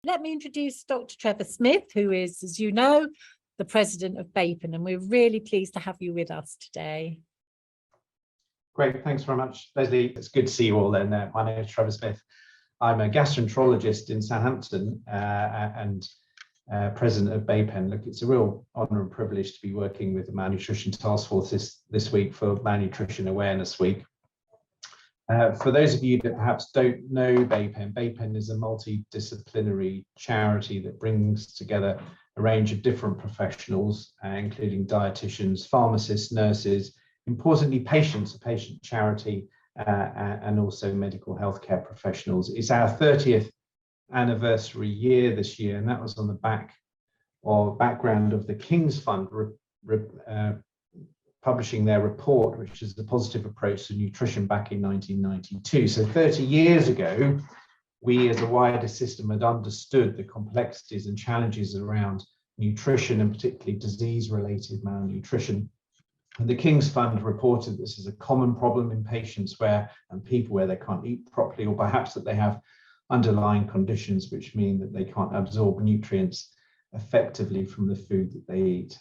Let me introduce Dr. Trevor Smith, who is, as you know, the president of BAPEN, and we're really pleased to have you with us today. Great, thanks very much, Leslie. It's good to see you all then. My name is Trevor Smith. I'm a gastroenterologist in Southampton and president of BAPEN. Look, it's a real honour and privilege to be working with the Malnutrition Task Force this week for Malnutrition Awareness Week. For those of you that perhaps don't know BAPEN, BAPEN is a multidisciplinary charity that brings together a range of different professionals, including dietitians, pharmacists, nurses, importantly patients, a patient charity, and also medical healthcare professionals. It's our 30th anniversary year this year, and that was on the background of the King's Fund publishing their report, which is the positive approach to nutrition, back in 1992. So 30 years ago, we as a wider system had understood the complexities and challenges around nutrition, and particularly disease-related malnutrition. And the King's Fund reported this is a common problem in patients and people where they can't eat properly, or perhaps that they have underlying conditions which mean that they can't absorb nutrients effectively from the food that they eat.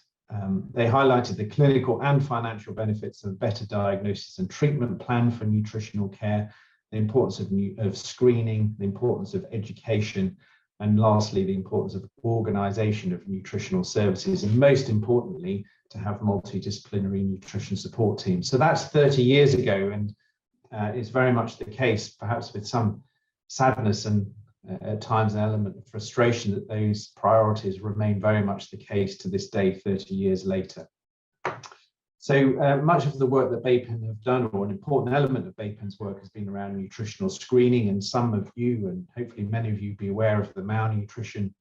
They highlighted the clinical and financial benefits of better diagnosis and treatment plan for nutritional care, the importance of screening, the importance of education, and lastly, the importance of organisation of nutritional services, and most importantly, to have multidisciplinary nutrition support teams. So that's 30 years ago, and it's very much the case, perhaps with some sadness and at times an element of frustration, that those priorities remain very much the case to this day, 30 years later. So much of the work that BAPEN have done, or an important element of BAPEN's work, has been around nutritional screening, and some of you, and hopefully many of you, be aware of the Malnutrition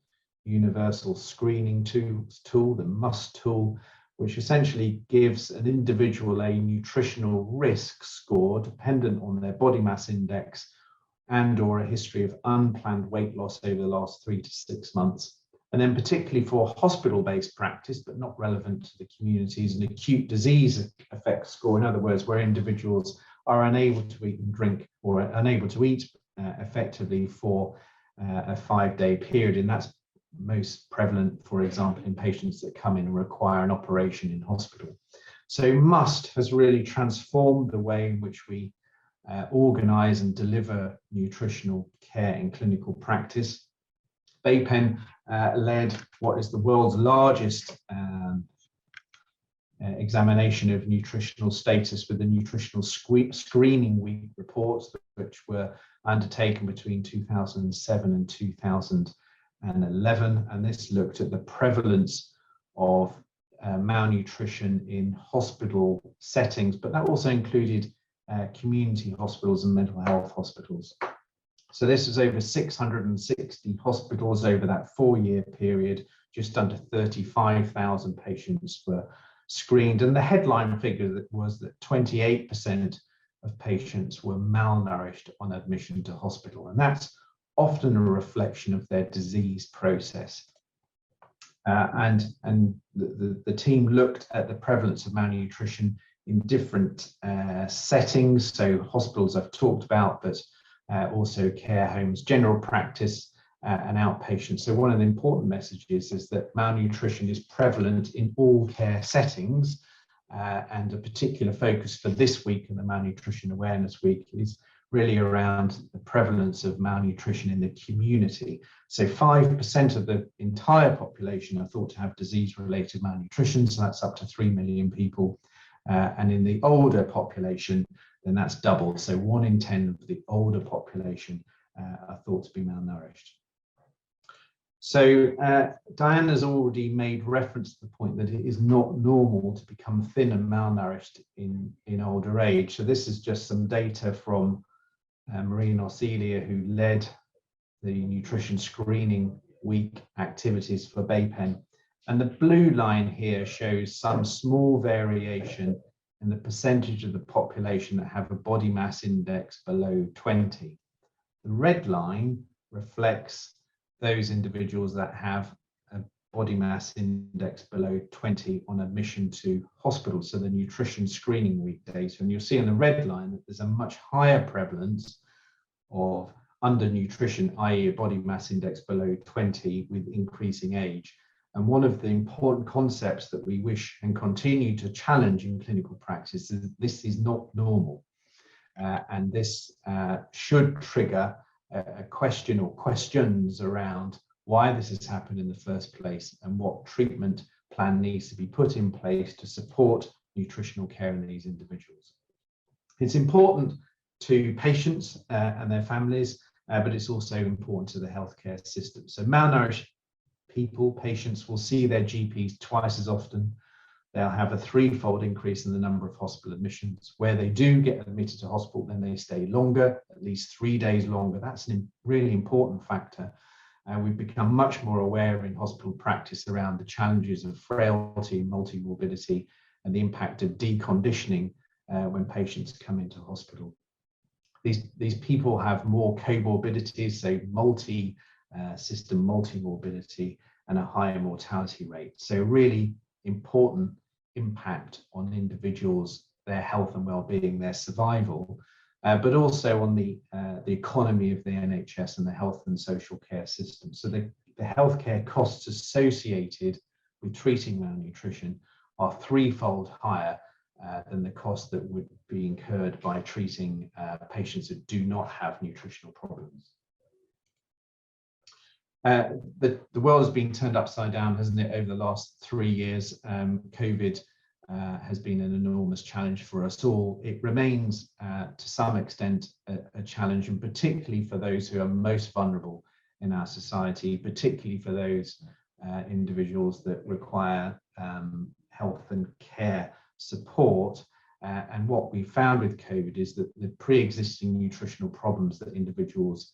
Universal Screening Tool, the MUST tool, which essentially gives an individual a nutritional risk score dependent on their body mass index and or a history of unplanned weight loss over the last 3 to 6 months. And then particularly for hospital-based practice, but not relevant to the communities, an acute disease effect score, in other words, where individuals are unable to eat and drink, or unable to eat effectively for a 5-day period. And that's most prevalent, for example, in patients that come in and require an operation in hospital. So MUST has really transformed the way in which we organise and deliver nutritional care in clinical practice. BAPEN led what is the world's largest examination of nutritional status with the Nutritional Screening Week reports, which were undertaken between 2007 and 2011. And this looked at the prevalence of malnutrition in hospital settings, but that also included community hospitals and mental health hospitals. So this was over 660 hospitals over that 4-year period. Just under 35,000 patients were screened, and the headline figure was that 28% of patients were malnourished on admission to hospital, and that's often a reflection of their disease process. And the team looked at the prevalence of malnutrition in different settings. So hospitals I've talked about, but also care homes, general practice, and outpatient. So one of the important messages is that malnutrition is prevalent in all care settings, and a particular focus for this week in the Malnutrition Awareness Week is really around the prevalence of malnutrition in the community. So 5% of the entire population are thought to have disease-related malnutrition, so that's up to 3 million people. And in the older population, then that's double. So 1 in 10 of the older population are thought to be malnourished. So Diana's already made reference to the point that it is not normal to become thin and malnourished in older age. So this is just some data from Marie Norcelia, who led the Nutrition Screening Week activities for BAPEN. And the blue line here shows some small variation in the percentage of the population that have a body mass index below 20. The red line reflects those individuals that have a body mass index below 20 on admission to hospital, so the Nutrition Screening Week data. And you'll see in the red line that there's a much higher prevalence of undernutrition, i.e. a body mass index below 20 with increasing age. And one of the important concepts that we wish and continue to challenge in clinical practice is that this is not normal. And this should trigger a question or questions around why this has happened in the first place and what treatment plan needs to be put in place to support nutritional care in these individuals. It's important to patients and their families, but it's also important to the healthcare system. So malnourished patients will see their GPs twice as often. They'll have a threefold increase in the number of hospital admissions. Where they do get admitted to hospital, then they stay longer, at least 3 days longer. That's a really important factor. We've become much more aware in hospital practice around the challenges of frailty, multimorbidity, and the impact of deconditioning when patients come into hospital. These people have more comorbidities, so multi-system multimorbidity, and a higher mortality rate. So really important impact on individuals, their health and well-being, their survival, but also on the economy of the NHS and the health and social care system. So the healthcare costs associated with treating malnutrition are threefold higher than the cost that would be incurred by treating patients that do not have nutritional problems. The world has been turned upside down, hasn't it, over the last 3 years? COVID has been an enormous challenge for us all. It remains, to some extent, a challenge, and particularly for those who are most vulnerable in our society, particularly for those individuals that require health and care support. And what we found with COVID is that the pre-existing nutritional problems that individuals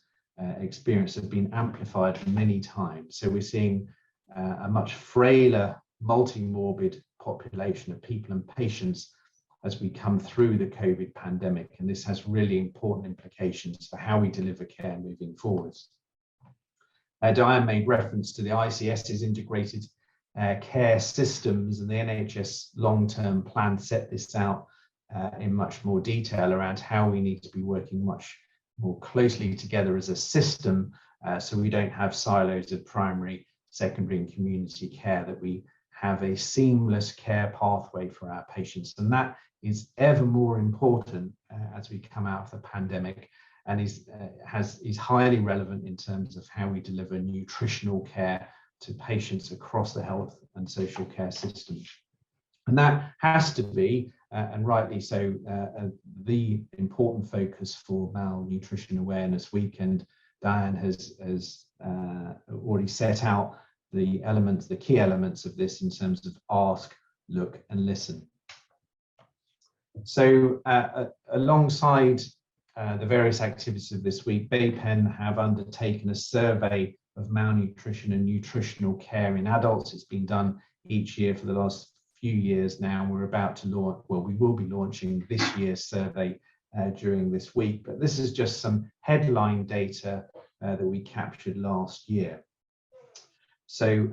experience have been amplified many times. So we're seeing a much frailer, multi-morbid population of people and patients as we come through the COVID pandemic. And this has really important implications for how we deliver care moving forwards. Diane made reference to the ICS's integrated care systems, and the NHS long-term plan set this out in much more detail around how we need to be working much more closely together as a system, so we don't have silos of primary, secondary and community care, that we have a seamless care pathway for our patients. And that is ever more important as we come out of the pandemic, and is highly relevant in terms of how we deliver nutritional care to patients across the health and social care system. And that has to be, and rightly so, the important focus for Malnutrition Awareness Week. And Diane has already set out the elements, the key elements of this in terms of ask, look and listen. So alongside the various activities of this week, BAPEN have undertaken a survey of malnutrition and nutritional care in adults. It's been done each year for the last few years now, and we're about to launch, well, we will be launching this year's survey during this week. But this is just some headline data that we captured last year. So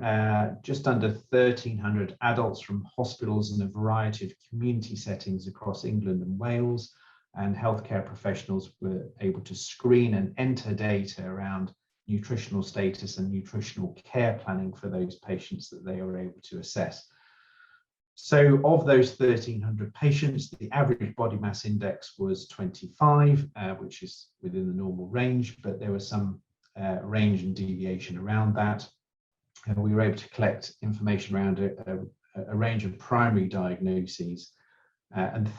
just under 1,300 adults from hospitals in a variety of community settings across England and Wales, and healthcare professionals were able to screen and enter data around nutritional status and nutritional care planning for those patients that they are able to assess. So of those 1,300 patients, the average body mass index was 25, which is within the normal range, but there was some range and deviation around that. And we were able to collect information around a range of primary diagnoses. And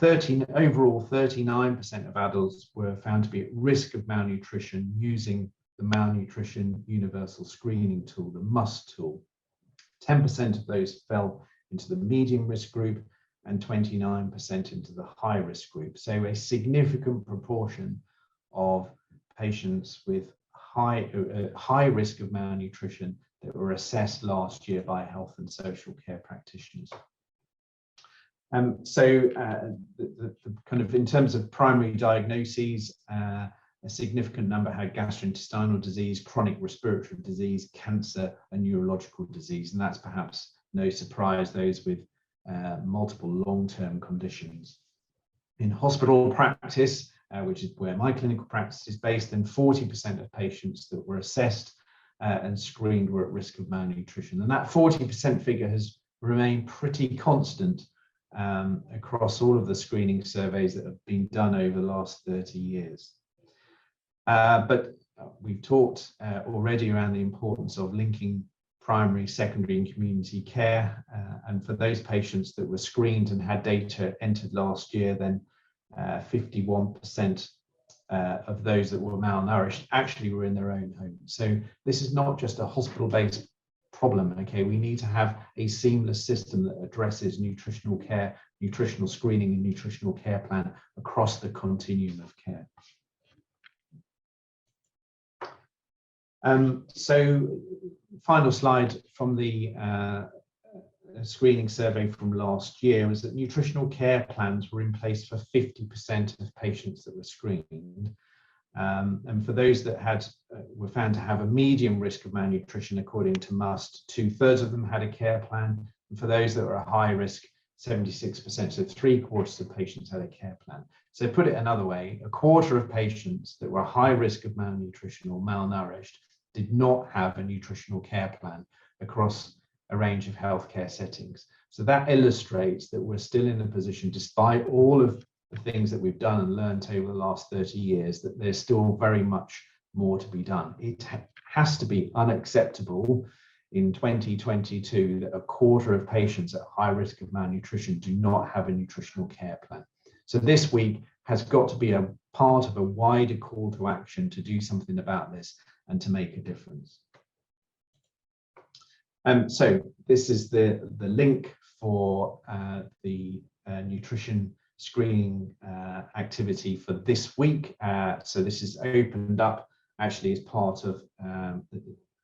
overall, 39% of adults were found to be at risk of malnutrition using the Malnutrition Universal Screening Tool, the MUST tool. 10% of those fell into the medium risk group and 29% into the high risk group. So a significant proportion of patients with high risk of malnutrition that were assessed last year by health and social care practitioners. So the kind of in terms of primary diagnoses, a significant number had gastrointestinal disease, chronic respiratory disease, cancer and neurological disease. And that's perhaps no surprise, those with multiple long-term conditions. In hospital practice, which is where my clinical practice is based, then 40% of patients that were assessed and screened were at risk of malnutrition. And that 40% figure has remained pretty constant across all of the screening surveys that have been done over the last 30 years. But we've talked already around the importance of linking primary, secondary and community care. And for those patients that were screened and had data entered last year, then 51% of those that were malnourished actually were in their own home. So this is not just a hospital-based problem. Okay, we need to have a seamless system that addresses nutritional care, nutritional screening and nutritional care plan across the continuum of care. So final slide from the screening survey from last year was that nutritional care plans were in place for 50% of patients that were screened. And for those that were found to have a medium risk of malnutrition according to MUST, 2/3 of them had a care plan. And for those that were a high risk, 76%, so 3/4 of patients had a care plan. So put it another way, 1/4 of patients that were high risk of malnutrition or malnourished did not have a nutritional care plan across a range of healthcare settings. So that illustrates that we're still in a position, despite all of the things that we've done and learned over the last 30 years, that there's still very much more to be done. It has to be unacceptable in 2022 that 1/4 of patients at high risk of malnutrition do not have a nutritional care plan. So this week has got to be a part of a wider call to action to do something about this and to make a difference. So this is the link for the nutrition screening activity for this week. So this is opened up actually as part of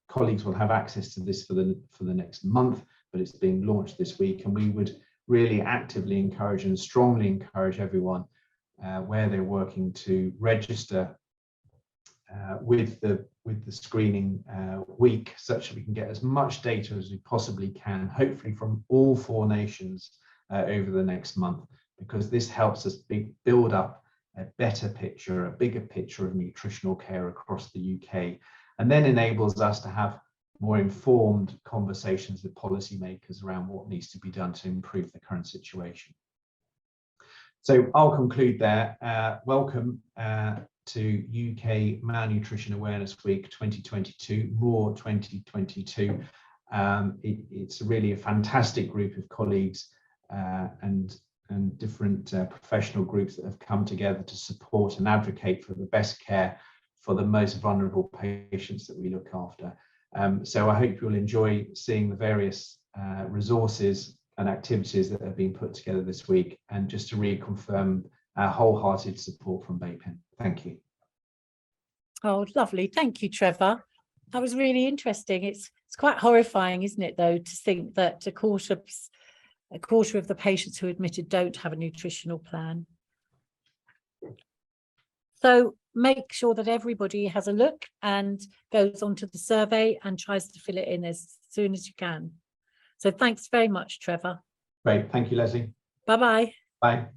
colleagues will have access to this for the next month, but it's being launched this week, and we would really actively encourage and strongly encourage everyone where they're working to register with the screening week, such that we can get as much data as we possibly can, hopefully from all 4 nations over the next month, because this helps us build up a better picture, a bigger picture of nutritional care across the UK, and then enables us to have more informed conversations with policymakers around what needs to be done to improve the current situation. So I'll conclude there. Welcome to UK Malnutrition Awareness Week 2022, more 2022. It's really a fantastic group of colleagues and different professional groups that have come together to support and advocate for the best care for the most vulnerable patients that we look after. So I hope you'll enjoy seeing the various resources and activities that have been put together this week, and just to reconfirm our wholehearted support from BAPEN. Thank you. Oh, lovely. Thank you, Trevor. That was really interesting. It's quite horrifying, isn't it, though, to think that a quarter of the patients who are admitted don't have a nutritional plan. So make sure that everybody has a look and goes onto the survey and tries to fill it in as soon as you can. So thanks very much, Trevor. Great. Thank you, Leslie. Bye-bye. Bye.